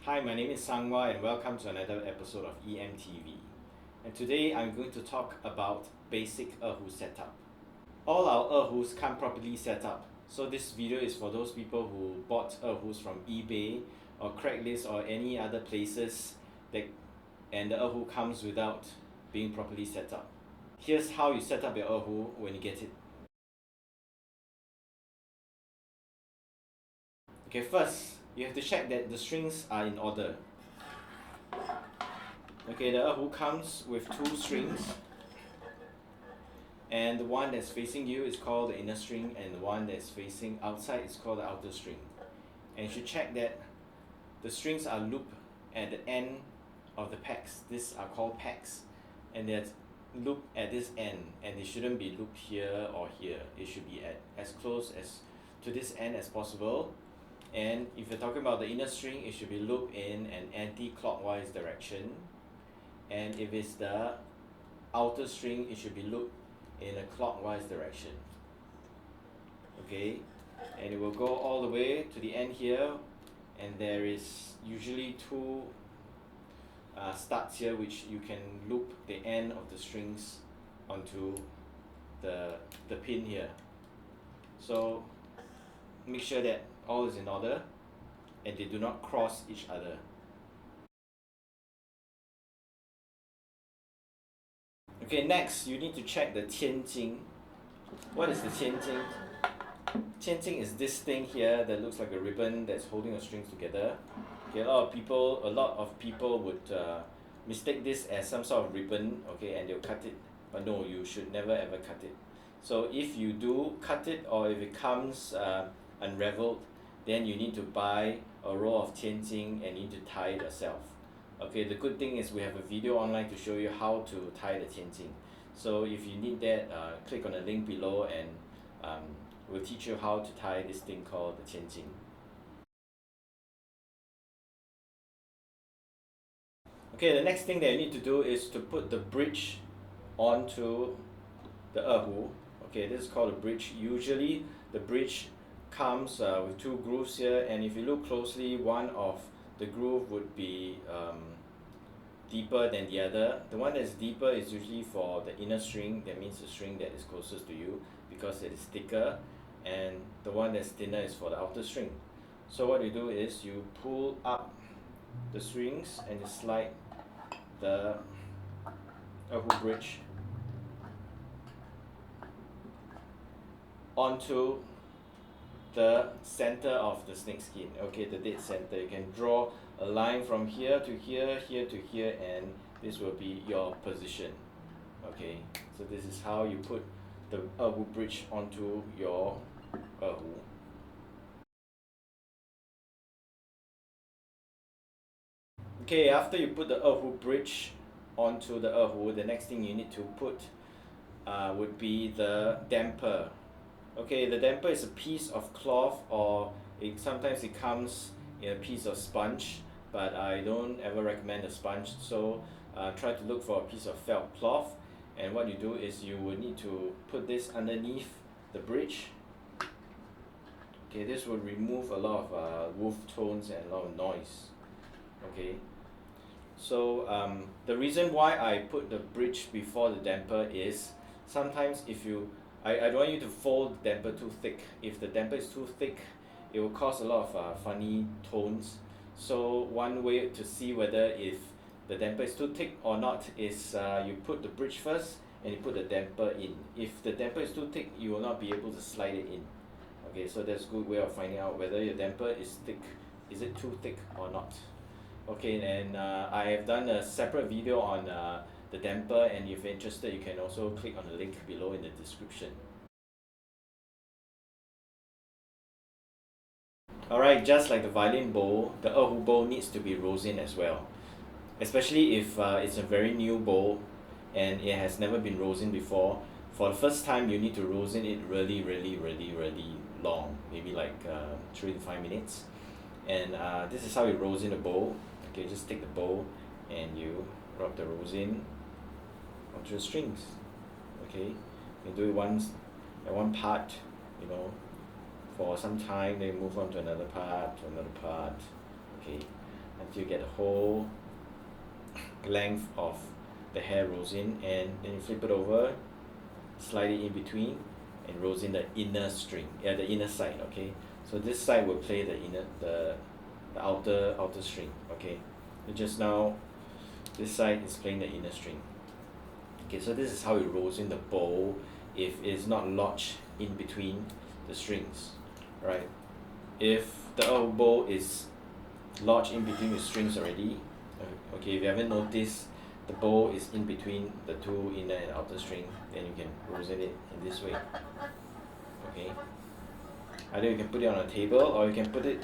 Hi, my name is Sangwa and welcome to another episode of EMTV. And today I'm going to talk about basic Erhu setup. All our Erhus come properly set up, so this video is for those people who bought Erhus from eBay or Craigslist or any other places and the Erhu comes without being properly set up. Here's how you set up your Erhu when you get it. Okay, first you have to check that the strings are in order. Okay, the Erhu comes with two strings, and the one that's facing you is called the inner string, and the one that's facing outside is called the outer string. And you should check that the strings are looped at the end of the pegs. These are called pegs, and they're looped at this end, and they shouldn't be looped here or here. It should be at as close as to this end as possible. And if you're talking about the inner string, it should be looped in an anti-clockwise direction. And if it's the outer string, it should be looped in a clockwise direction. Okay, and it will go all the way to the end here, and there is usually two studs here which you can loop the end of the strings onto the pin here. So make sure that all is in order and they do not cross each other. Okay, next you need to check the tianjing. What is the tianjing? Tianjing is this thing here that looks like a ribbon that's holding the strings together. Okay, a lot of people would mistake this as some sort of ribbon, okay, and they'll cut it. But no, you should never ever cut it. So if you do cut it, or if it comes unraveled, then you need to buy a roll of tianjing and you need to tie it yourself. Okay, the good thing is we have a video online to show you how to tie the tianjing. So if you need that, click on the link below and we'll teach you how to tie this thing called the tianjing. Okay, the next thing that you need to do is to put the bridge onto the Erhu. Okay, this is called a bridge. Usually the bridge comes with two grooves here, and if you look closely, one of the groove would be deeper than the other. The one that's deeper is usually for the inner string, that means the string that is closest to you because it is thicker, and the one that's thinner is for the outer string. So what you do is you pull up the strings and you slide the Erhu bridge onto the center of the snake skin, okay, the dead center. You can draw a line from here to here, here to here, and this will be your position. Okay, so this is how you put the Erhu bridge onto your Erhu. Okay, after you put the Erhu bridge onto the Erhu, the next thing you need to put would be the damper. Okay, the damper is a piece of cloth, or sometimes it comes in a piece of sponge, but I don't ever recommend a sponge, so try to look for a piece of felt cloth. And what you do is you would need to put this underneath the bridge. Okay, this will remove a lot of wolf tones and a lot of noise. Okay, so the reason why I put the bridge before the damper is sometimes if I don't want you to fold the damper too thick. If the damper is too thick, it will cause a lot of funny tones. So one way to see whether if the damper is too thick or not is you put the bridge first and you put the damper in. If the damper is too thick, you will not be able to slide it in. Okay, so that's a good way of finding out whether your damper is thick, is it too thick or not. Okay, and I have done a separate video on the damper, and if you're interested, you can also click on the link below in the description. Alright, just like the violin bowl, the Erhu bowl needs to be rosin as well. Especially if it's a very new bowl and it has never been rosin before. For the first time, you need to rosin it really long, maybe like 3 to 5 minutes. And this is how you rosin the bowl. Okay, just take the bowl and you rub the rosin onto the strings. Okay, you do it once at one part, for some time, then move on to another part, okay. until you get the whole length of the hair rosin, and then you flip it over, slide it in between, and rosin the inner string, the inner side. Okay, so this side will play the outer string. Okay, so just now this side is playing the inner string. Okay, so this is how you rosin the bow if it's not lodged in between the strings, right? If the bow is lodged in between the strings already, okay, if you haven't noticed the bow is in between the two inner and outer string, then you can rosin it in this way. Okay, either you can put it on a table or you can put it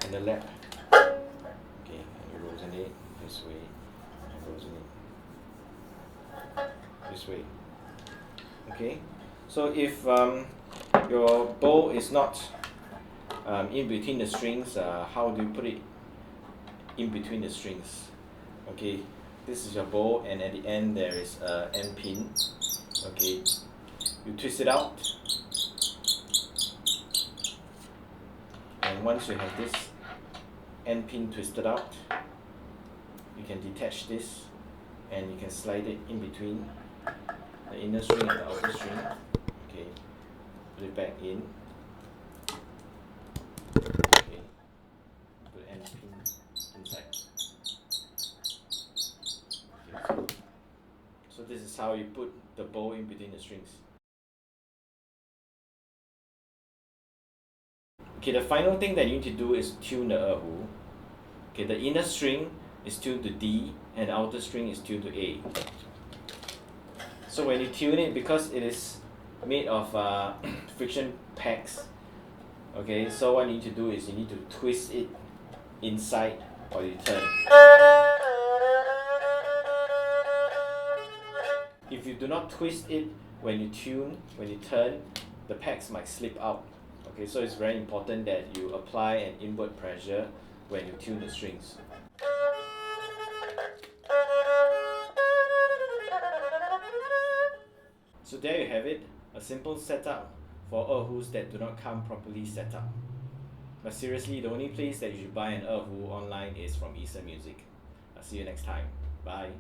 in the lap. Okay, and you rosin it this way, and rosin it this way. Okay, so if your bow is not in between the strings, how do you put it in between the strings? Okay, this is your bow, and at the end there is a end pin. Okay, you twist it out, and once you have this end pin twisted out, you can detach this and you can slide it in between the inner string and the outer string. Okay, put it back in. Okay, put end pin inside. Okay, so this is how you put the bow in between the strings. Okay, the final thing that you need to do is tune the Erhu. Okay, the inner string is tuned to D and the outer string is tuned to A. So when you tune it, because it is made of friction packs, okay, so what you need to do is you need to twist it inside or you turn. If you do not twist it when you turn, the packs might slip out. Okay, so it's very important that you apply an inward pressure when you tune the strings. So there you have it, a simple setup for Erhus that do not come properly set up. But seriously, the only place that you should buy an Erhu online is from Eason Music. I'll see you next time. Bye.